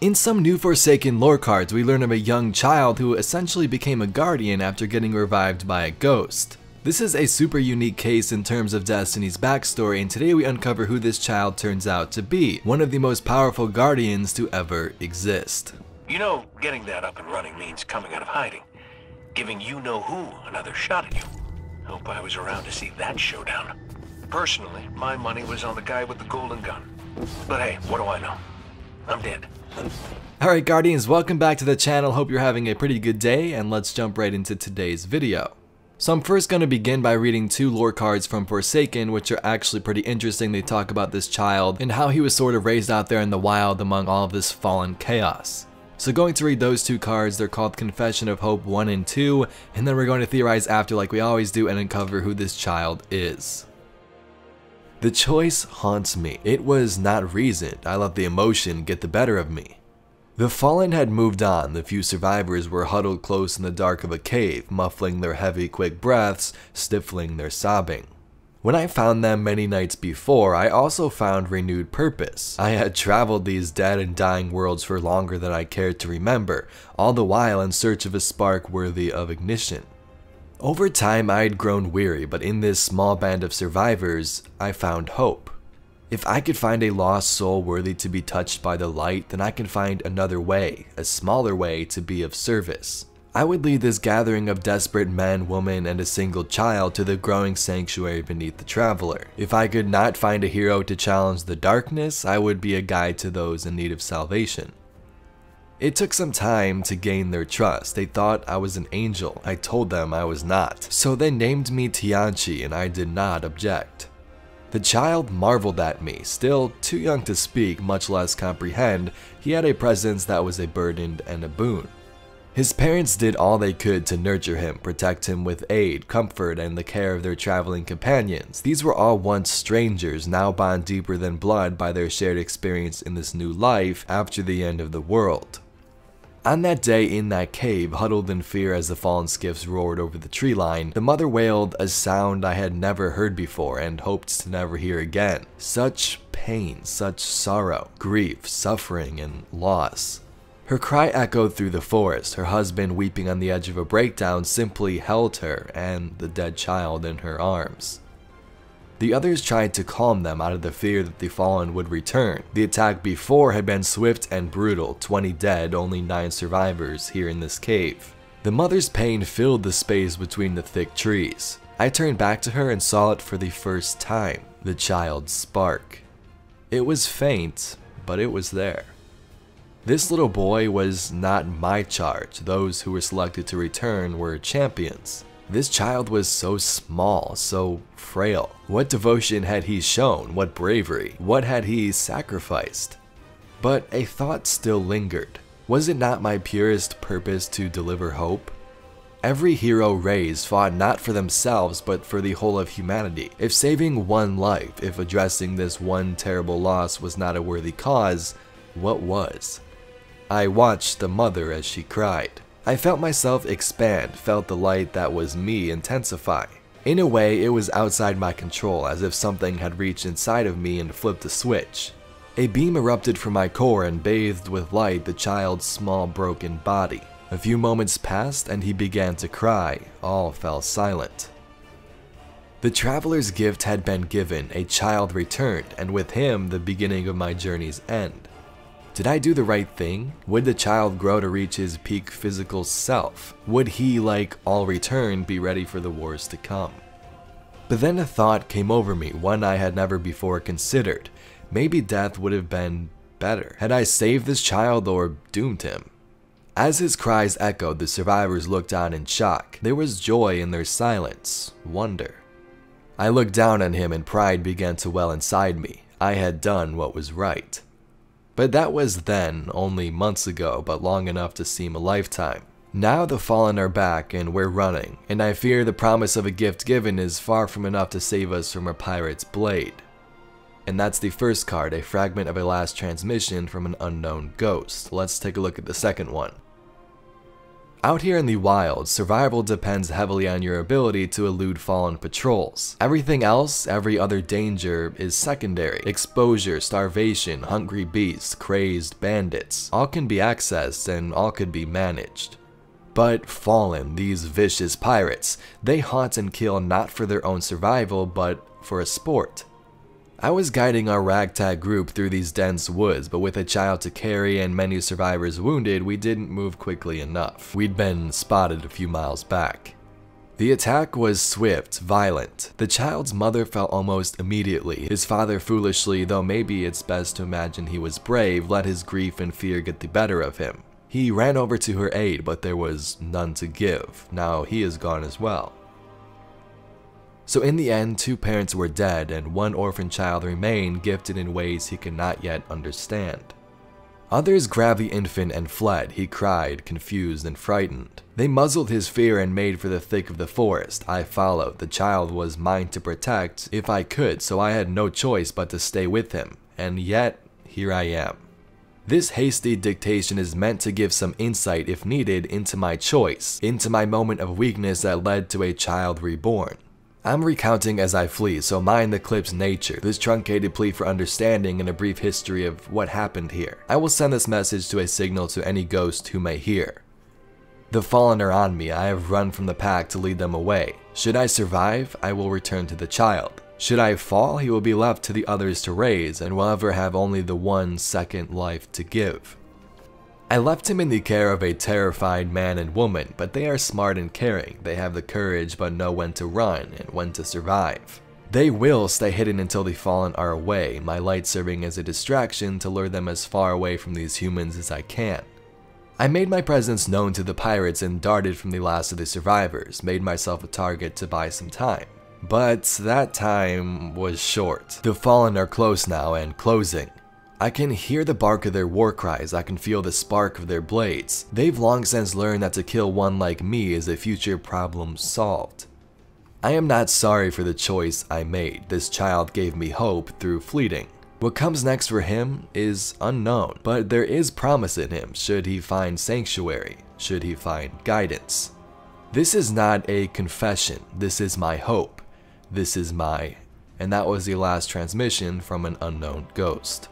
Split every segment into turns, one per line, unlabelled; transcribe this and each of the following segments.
In some new Forsaken lore cards, we learn of a young child who essentially became a guardian after getting revived by a ghost. This is a super unique case in terms of Destiny's backstory, and today we uncover who this child turns out to be, one of the most powerful guardians to ever exist.
You know, getting that up and running means coming out of hiding, giving you-know-who another shot at you. Hope I was around to see that showdown. Personally, my money was on the guy with the golden gun. But hey, what do I know? I'm dead.
Alright Guardians, welcome back to the channel. Hope you're having a pretty good day, and let's jump right into today's video. So I'm first going to begin by reading two lore cards from Forsaken, which are actually pretty interesting. They talk about this child and how he was sort of raised out there in the wild among all of this fallen chaos. So going to read those two cards. They're called Confession of Hope 1 and 2, and then we're going to theorize after like we always do and uncover who this child is. The choice haunts me. It was not reasoned. I let the emotion get the better of me. The fallen had moved on. The few survivors were huddled close in the dark of a cave, muffling their heavy, quick breaths, stifling their sobbing. When I found them many nights before, I also found renewed purpose. I had traveled these dead and dying worlds for longer than I cared to remember, all the while in search of a spark worthy of ignition. Over time, I had grown weary, but in this small band of survivors, I found hope. If I could find a lost soul worthy to be touched by the light, then I can find another way, a smaller way to be of service. I would lead this gathering of desperate men, women, and a single child to the growing sanctuary beneath the traveler. If I could not find a hero to challenge the darkness, I would be a guide to those in need of salvation. It took some time to gain their trust. They thought I was an angel. I told them I was not. So they named me Tianchi, and I did not object. The child marveled at me. Still too young to speak, much less comprehend, he had a presence that was a burden and a boon. His parents did all they could to nurture him, protect him with aid, comfort, and the care of their traveling companions. These were all once strangers, now bond deeper than blood by their shared experience in this new life after the end of the world. On that day in that cave, huddled in fear as the fallen skiffs roared over the tree line, the mother wailed a sound I had never heard before and hoped to never hear again. Such pain, such sorrow, grief, suffering, and loss. Her cry echoed through the forest. Her husband, weeping on the edge of a breakdown, simply held her and the dead child in her arms. The others tried to calm them out of the fear that the fallen would return. The attack before had been swift and brutal, 20 dead, only 9 survivors here in this cave. The mother's pain filled the space between the thick trees. I turned back to her and saw it for the first time, the child's spark. It was faint, but it was there. This little boy was not my charge. Those who were selected to return were champions. This child was so small, so frail. What devotion had he shown? What bravery? What had he sacrificed? But a thought still lingered. Was it not my purest purpose to deliver hope? Every hero raised fought not for themselves, but for the whole of humanity. If saving one life, if addressing this one terrible loss was not a worthy cause, what was? I watched the mother as she cried. I felt myself expand, felt the light that was me intensify. In a way, it was outside my control, as if something had reached inside of me and flipped a switch. A beam erupted from my core and bathed with light the child's small broken body. A few moments passed and he began to cry. All fell silent. The traveler's gift had been given, a child returned, and with him the beginning of my journey's end. Did I do the right thing? Would the child grow to reach his peak physical self? Would he, like all returned, be ready for the wars to come? But then a thought came over me, one I had never before considered. Maybe death would have been better. Had I saved this child or doomed him? As his cries echoed, the survivors looked on in shock. There was joy in their silence, wonder. I looked down on him and pride began to well inside me. I had done what was right. But that was then, only months ago, but long enough to seem a lifetime. Now the fallen are back and we're running, and I fear the promise of a gift given is far from enough to save us from a pirate's blade. And that's the first card, a fragment of a last transmission from an unknown ghost. Let's take a look at the second one. Out here in the wild, survival depends heavily on your ability to elude fallen patrols. Everything else, every other danger, is secondary. Exposure, starvation, hungry beasts, crazed bandits, all can be accessed and all could be managed. But Fallen, these vicious pirates, they hunt and kill not for their own survival, but for a sport. I was guiding our ragtag group through these dense woods, but with a child to carry and many survivors wounded, we didn't move quickly enough. We'd been spotted a few miles back. The attack was swift, violent. The child's mother fell almost immediately. His father foolishly, though maybe it's best to imagine he was brave, let his grief and fear get the better of him. He ran over to her aid, but there was none to give. Now he is gone as well. So in the end, 2 parents were dead and 1 orphan child remained, gifted in ways he could not yet understand. Others grabbed the infant and fled. He cried, confused and frightened. They muzzled his fear and made for the thick of the forest. I followed. The child was mine to protect if I could, so I had no choice but to stay with him. And yet, here I am. This hasty dictation is meant to give some insight, if needed, into my choice, into my moment of weakness that led to a child reborn. I'm recounting as I flee, so mind the clip's nature, this truncated plea for understanding and a brief history of what happened here. I will send this message to a signal to any ghost who may hear. The Fallen are on me. I have run from the pack to lead them away. Should I survive, I will return to the child. Should I fall, he will be left to the others to raise, and will ever have only the 1 second life to give. I left him in the care of a terrified man and woman, but they are smart and caring. They have the courage but know when to run and when to survive. They will stay hidden until the Fallen are away, my light serving as a distraction to lure them as far away from these humans as I can. I made my presence known to the pirates and darted from the last of the survivors, made myself a target to buy some time. But that time was short. The Fallen are close now and closing. I can hear the bark of their war cries, I can feel the spark of their blades. They've long since learned that to kill one like me is a future problem solved. I am not sorry for the choice I made. This child gave me hope through fleeting. What comes next for him is unknown, but there is promise in him should he find sanctuary, should he find guidance. This is not a confession, this is my hope. This is my... And that was the last transmission from an unknown ghost.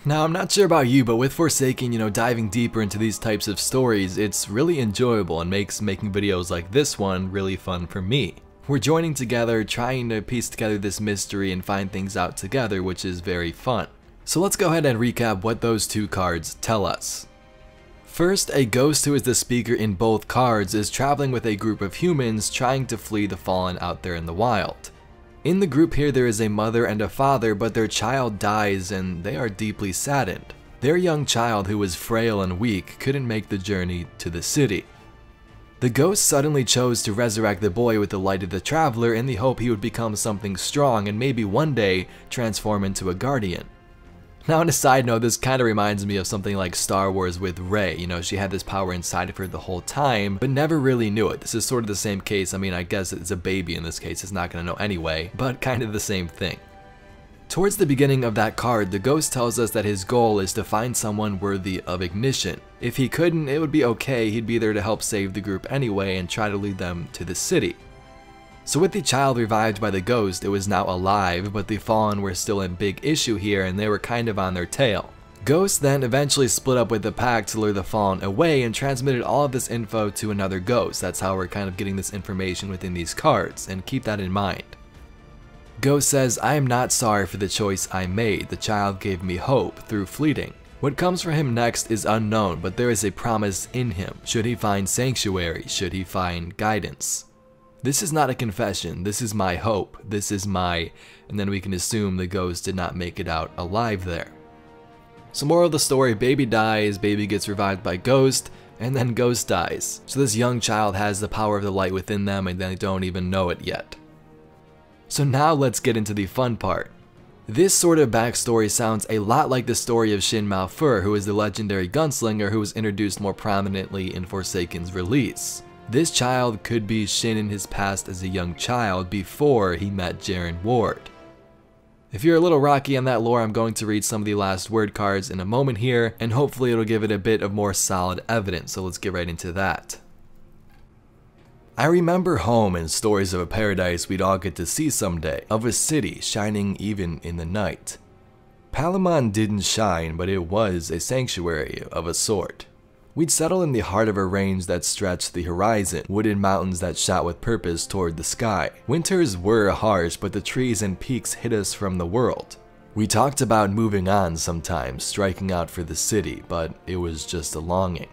Now, I'm not sure about you, but with Forsaken, diving deeper into these types of stories, it's really enjoyable and makes making videos like this one really fun for me. We're joining together, trying to piece together this mystery and find things out together, which is very fun. So let's go ahead and recap what those 2 cards tell us. First, a ghost who is the speaker in both cards is traveling with a group of humans trying to flee the Fallen out there in the wild. In the group here there is a mother and a father, but their child dies and they are deeply saddened. Their young child, who was frail and weak, couldn't make the journey to the city. The ghost suddenly chose to resurrect the boy with the light of the traveler in the hope he would become something strong and maybe one day transform into a guardian. Now, on a side note, this kind of reminds me of something like Star Wars with Rey. She had this power inside of her the whole time, but never really knew it. This is sort of the same case. I guess it's a baby in this case. It's not going to know anyway, but kind of the same thing. Towards the beginning of that card, the ghost tells us that his goal is to find someone worthy of ignition. If he couldn't, it would be okay. He'd be there to help save the group anyway and try to lead them to the city. So with the child revived by the ghost, it was now alive, but the Fallen were still in big issue here and they were kind of on their tail. Ghost then eventually split up with the pack to lure the Fallen away and transmitted all of this info to another ghost. That's how we're kind of getting this information within these cards, and keep that in mind. Ghost says, I am not sorry for the choice I made. The child gave me hope through fleeting. What comes for him next is unknown, but there is a promise in him. Should he find sanctuary? Should he find guidance? This is not a confession, this is my hope, this is my... And then we can assume the ghost did not make it out alive there. So moral of the story, baby dies, baby gets revived by ghost, and then ghost dies. So this young child has the power of the light within them and they don't even know it yet. So now let's get into the fun part. This sort of backstory sounds a lot like the story of Shin Malphur, who is the legendary gunslinger who was introduced more prominently in Forsaken's release. This child could be Shin in his past as a young child before he met Jaren Ward. If you're a little rocky on that lore, I'm going to read some of the last word cards in a moment here, and hopefully it'll give it a bit of more solid evidence, so let's get right into that. I remember home and stories of a paradise we'd all get to see someday, of a city shining even in the night. Palamon didn't shine, but it was a sanctuary of a sort. We'd settle in the heart of a range that stretched the horizon, wooded mountains that shot with purpose toward the sky. Winters were harsh, but the trees and peaks hid us from the world. We talked about moving on sometimes, striking out for the city, but it was just a longing.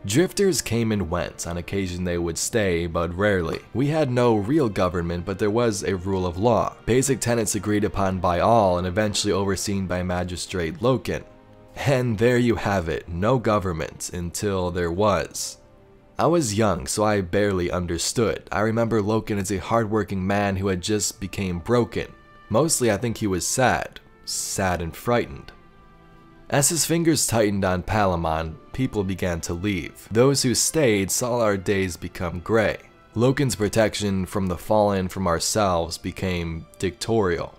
Drifters came and went. On occasion they would stay, but rarely. We had no real government, but there was a rule of law. Basic tenets agreed upon by all and eventually overseen by Magistrate Loken. And there you have it, no government until there was. I was young, so I barely understood. I remember Loken as a hardworking man who had just became broken. Mostly I think he was sad and frightened. As his fingers tightened on Palamon, people began to leave. Those who stayed saw our days become gray. Loken's protection from the fallen, from ourselves, became dictatorial.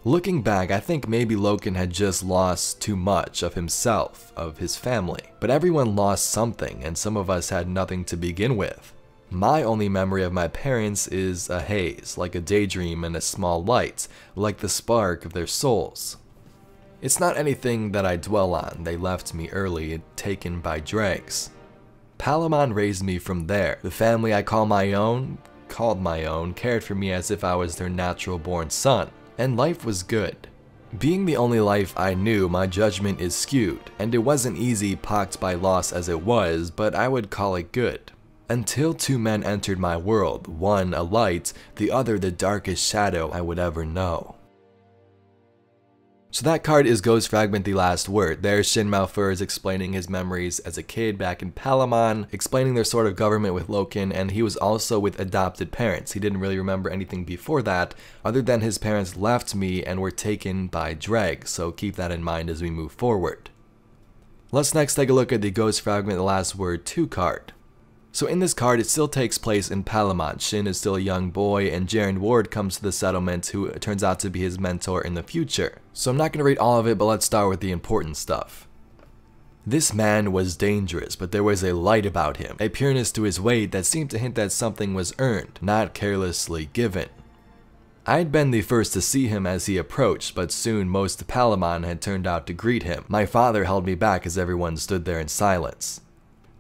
Looking back, I think maybe Loken had just lost too much of himself, of his family. But everyone lost something, and some of us had nothing to begin with. My only memory of my parents is a haze, like a daydream and a small light, like the spark of their souls. It's not anything that I dwell on. They left me early, taken by dregs. Palamon raised me from there. The family I called my own, cared for me as if I was their natural-born son. And life was good. Being the only life I knew, my judgment is skewed, and it wasn't easy, pocked by loss as it was, but I would call it good. Until two men entered my world, one a light, the other the darkest shadow I would ever know. So that card is Ghost Fragment, the last word. There's Shin Malphur is explaining his memories as a kid back in Palamon, explaining their sort of government with Loken, and he was also with adopted parents. He didn't really remember anything before that, other than his parents left me and were taken by dregs, so keep that in mind as we move forward. Let's next take a look at the Ghost Fragment, the last word 2 card. So in this card, it still takes place in Palamon. Shin is still a young boy, and Jaren Ward comes to the settlement, who turns out to be his mentor in the future. So I'm not going to read all of it, but let's start with the important stuff. This man was dangerous, but there was a light about him, a pureness to his weight that seemed to hint that something was earned, not carelessly given. I'd been the first to see him as he approached, but soon most of Palamon had turned out to greet him. My father held me back as everyone stood there in silence.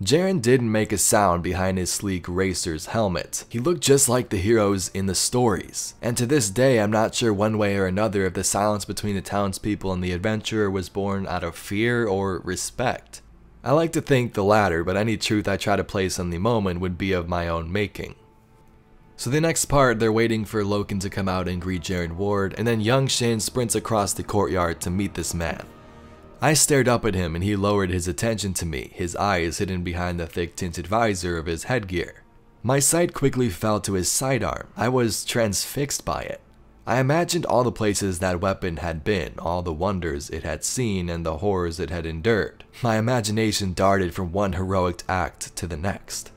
Jaren didn't make a sound behind his sleek racer's helmet. He looked just like the heroes in the stories. And to this day, I'm not sure one way or another if the silence between the townspeople and the adventurer was born out of fear or respect. I like to think the latter, but any truth I try to place on the moment would be of my own making. So the next part, they're waiting for Loken to come out and greet Jaren Ward, and then young Shin sprints across the courtyard to meet this man. I stared up at him and he lowered his attention to me, his eyes hidden behind the thick tinted visor of his headgear. My sight quickly fell to his sidearm. I was transfixed by it. I imagined all the places that weapon had been, all the wonders it had seen and the horrors it had endured. My imagination darted from one heroic act to the next.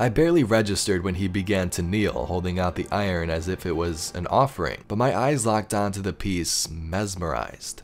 I barely registered when he began to kneel, holding out the iron as if it was an offering, but my eyes locked onto the piece, mesmerized.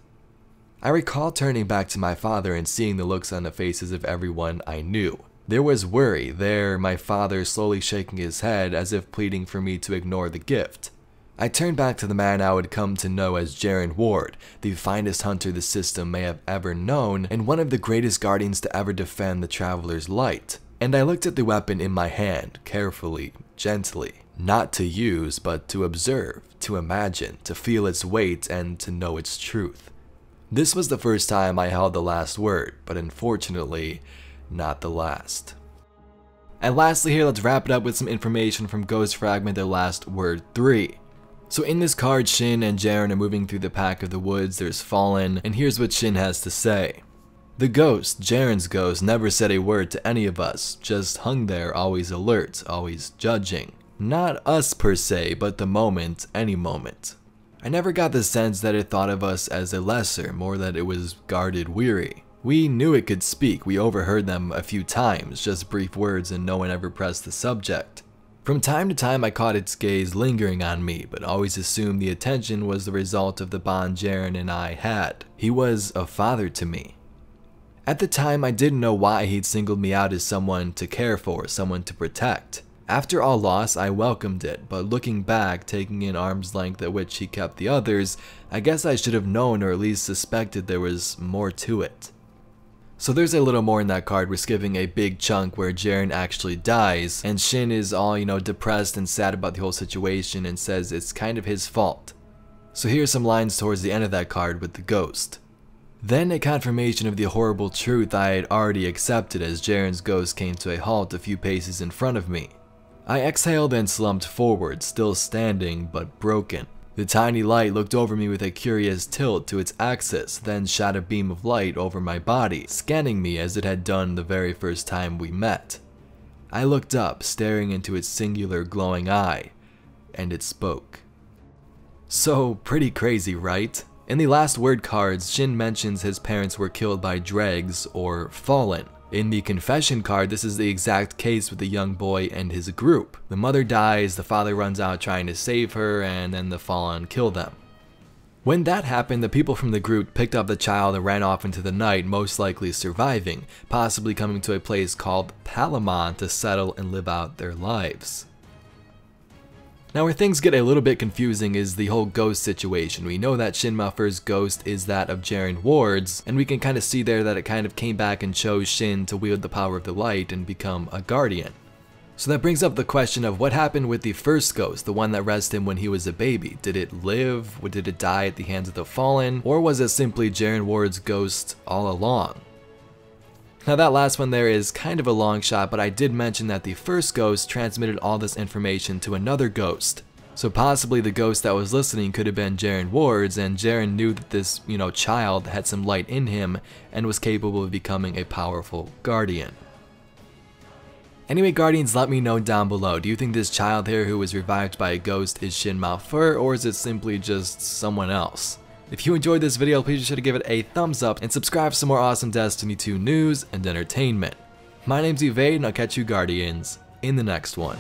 I recall turning back to my father and seeing the looks on the faces of everyone I knew. There was worry there, my father slowly shaking his head as if pleading for me to ignore the gift. I turned back to the man I would come to know as Jaren Ward, the finest hunter the system may have ever known, and one of the greatest guardians to ever defend the Traveler's Light. And I looked at the weapon in my hand, carefully, gently, not to use, but to observe, to imagine, to feel its weight, and to know its truth. This was the first time I held the last word, but unfortunately, not the last. And lastly here, let's wrap it up with some information from Ghost Fragment, the last word 3. So in this card, Shin and Jaren are moving through the pack of the woods, there's Fallen, and here's what Shin has to say. The ghost, Jaren's ghost, never said a word to any of us, just hung there, always alert, always judging. Not us per se, but the moment, any moment. I never got the sense that it thought of us as a lesser, more that it was guarded weary. We knew it could speak, we overheard them a few times, just brief words and no one ever pressed the subject. From time to time I caught its gaze lingering on me, but always assumed the attention was the result of the bond Jaren and I had. He was a father to me. At the time I didn't know why he'd singled me out as someone to care for, someone to protect. After all loss, I welcomed it, but looking back, taking in arm's length at which he kept the others, I guess I should have known or at least suspected there was more to it. So there's a little more in that card. We're skipping a big chunk where Jaren actually dies, and Shin is all, depressed and sad about the whole situation and says it's kind of his fault. So here's some lines towards the end of that card with the ghost. Then a confirmation of the horrible truth I had already accepted as Jaren's ghost came to a halt a few paces in front of me. I exhaled and slumped forward, still standing, but broken. The tiny light looked over me with a curious tilt to its axis, then shot a beam of light over my body, scanning me as it had done the very first time we met. I looked up, staring into its singular glowing eye, and it spoke. So, pretty crazy, right? In the last word cards, Shin mentions his parents were killed by dregs, or fallen. In the confession card, this is the exact case with the young boy and his group. The mother dies, the father runs out trying to save her, and then the fallen kill them. When that happened, the people from the group picked up the child and ran off into the night, most likely surviving, possibly coming to a place called Palamon to settle and live out their lives. Now where things get a little bit confusing is the whole ghost situation. We know that Shin Malphur's ghost is that of Jaren Ward's, and we can kind of see there that it kind of came back and chose Shin to wield the power of the light and become a guardian. So that brings up the question of what happened with the first ghost, the one that rested him when he was a baby. Did it live? Or did it die at the hands of the fallen? Or was it simply Jaren Ward's ghost all along? Now that last one there is kind of a long shot, but I did mention that the first ghost transmitted all this information to another ghost. So possibly the ghost that was listening could have been Jaren Ward's, and Jaren knew that this, child had some light in him and was capable of becoming a powerful guardian. Anyway, Guardians, let me know down below. Do you think this child here who was revived by a ghost is Shin Malphur, or is it simply just someone else? If you enjoyed this video, please be sure to give it a thumbs up and subscribe for some more awesome Destiny 2 news and entertainment. My name's Evade, and I'll catch you Guardians in the next one.